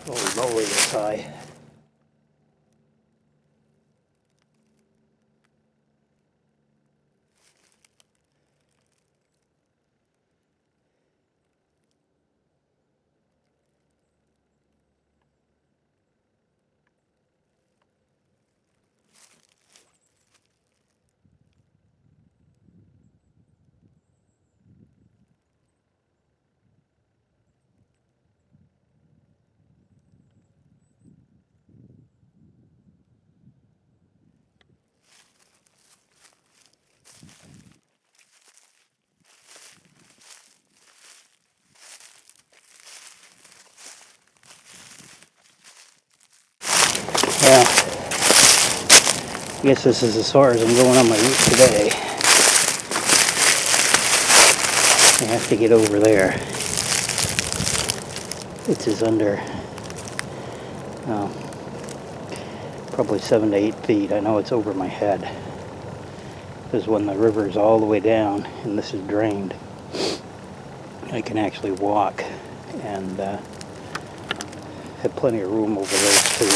Holy moly, this high. Yeah, I guess this is as far as I'm going on my route today. I have to get over there. It is under probably 7 to 8 feet. I know it's over my head. Because when the river is all the way down and this is drained, I can actually walk and have plenty of room over those two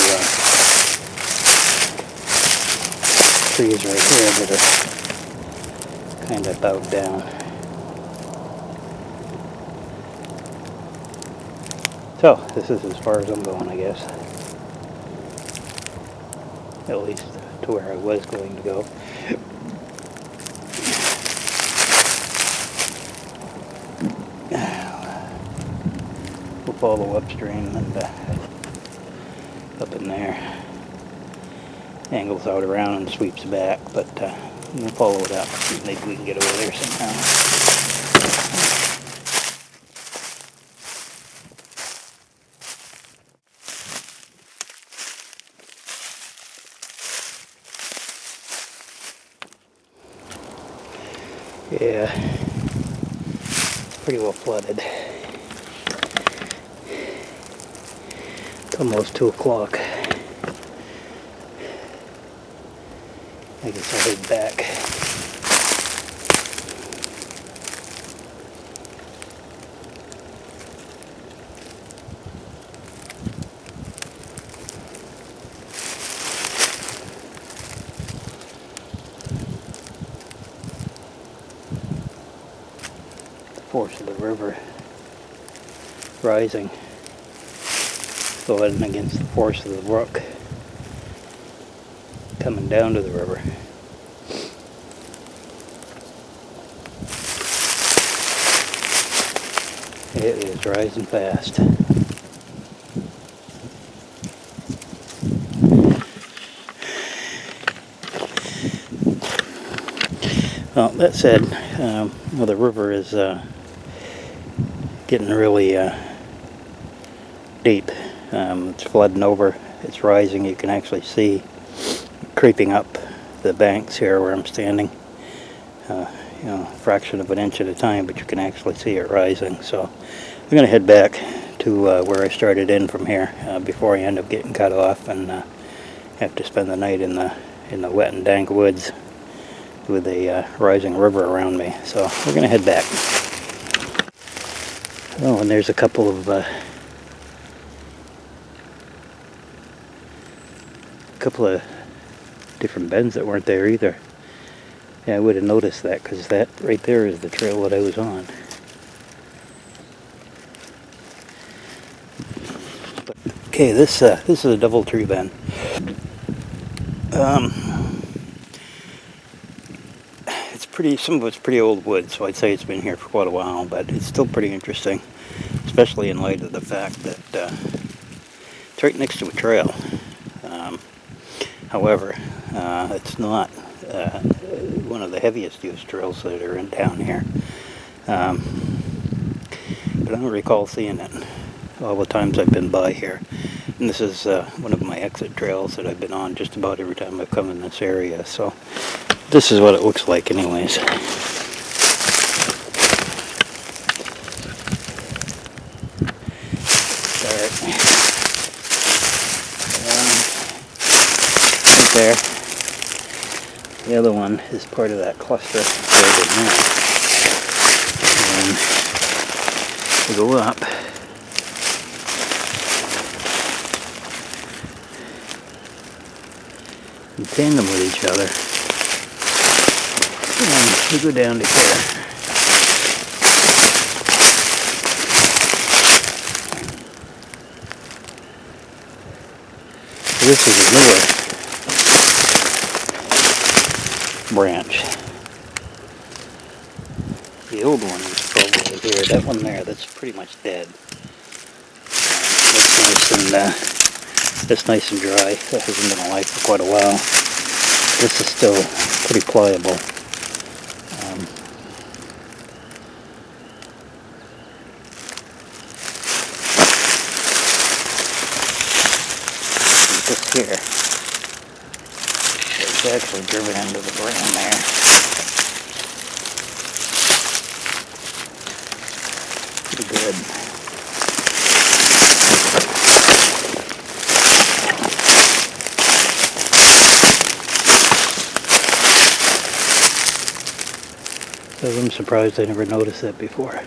trees right here that are kind of bowed down. So this is as far as I'm going, I guess. At least to where I was going to go. We'll follow upstream and up in there. Angles out around and sweeps back, but we'll follow it up. Maybe we can get over there somehow. Yeah, it's pretty well flooded. It's almost 2 o'clock. I guess I'll head back. The force of the river rising, flooding against the force of the brook coming down to the river. It is rising fast. Well, that said, well, the river is getting really deep. It's flooding over. It's rising. You can actually see creeping up the banks here where I'm standing. You know, a fraction of an inch at a time, but you can actually see it rising. So I'm going to head back to where I started in from here before I end up getting cut off and have to spend the night in the wet and dank woods with a rising river around me. So we're going to head back. Oh, and there's a couple of different bends that weren't there either. Yeah, I would have noticed that because that right there is the trail that I was on. Okay, this is a double tree bend. It's pretty. Some of it's pretty old wood, so I'd say it's been here for quite a while. But it's still pretty interesting, especially in light of the fact that it's right next to a trail. However, it's not one of the heaviest use drills that are in down here. But I don't recall seeing it all the times I've been by here. And this is one of my exit trails that I've been on just about every time I've come in this area. So this is what it looks like anyways. Right there. The other one is part of that cluster right in there. And we go up. In tandem with each other. And we go down to here. This is a newer branch. The old one is probably here. That one there, that's pretty much dead. That's nice and dry. That hasn't been alive for quite a while. This is still pretty pliable. This here is actually driven into the ground there. Pretty good. So I'm surprised I never noticed that before.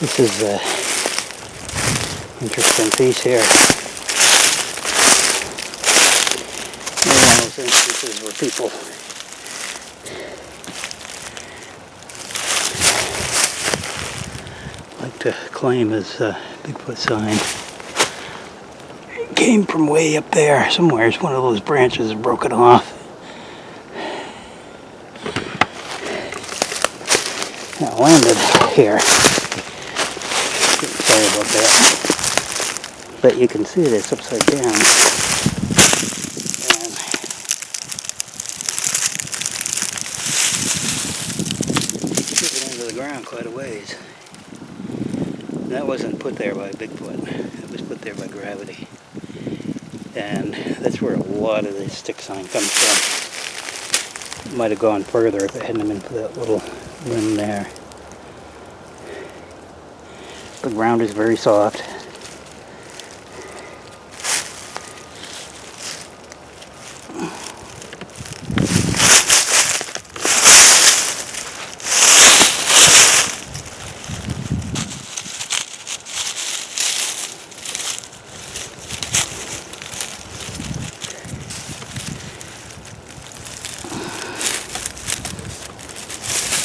This is an interesting piece here. One of those instances where people like to claim as a Bigfoot sign. It came from way up there somewhere. It's one of those branches is broken off. Now landed here. Sorry about that. But you can see this upside down. And driven into the ground quite a ways. And that wasn't put there by Bigfoot. It was put there by gravity. And that's where a lot of the stick sign comes from. It might have gone further if it hadn't been for that little rim there. The ground is very soft.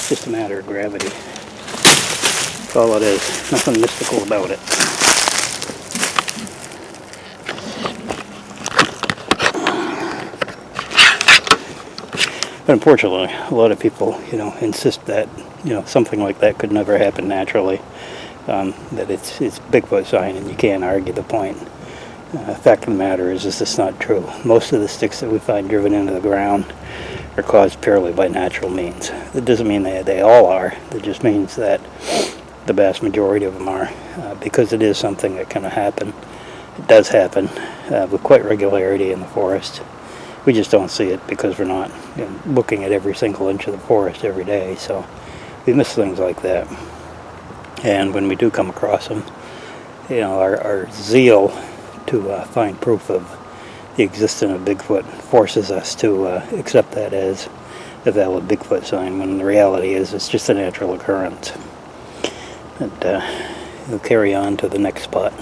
Just a matter of gravity. That's all it is. Nothing mystical about it. But unfortunately, a lot of people, insist that, something like that could never happen naturally. That it's Bigfoot sign, and you can't argue the point. Fact of the matter is this not true. Most of the sticks that we find driven into the ground are caused purely by natural means. It doesn't mean they all are. It just means that the vast majority of them are, because it is something that can happen. It does happen with quite regularity in the forest. We just don't see it because we're not looking at every single inch of the forest every day, so we miss things like that. And when we do come across them, our zeal to find proof of the existence of Bigfoot forces us to accept that as a valid Bigfoot sign, when the reality is it's just a natural occurrence. And we'll carry on to the next spot.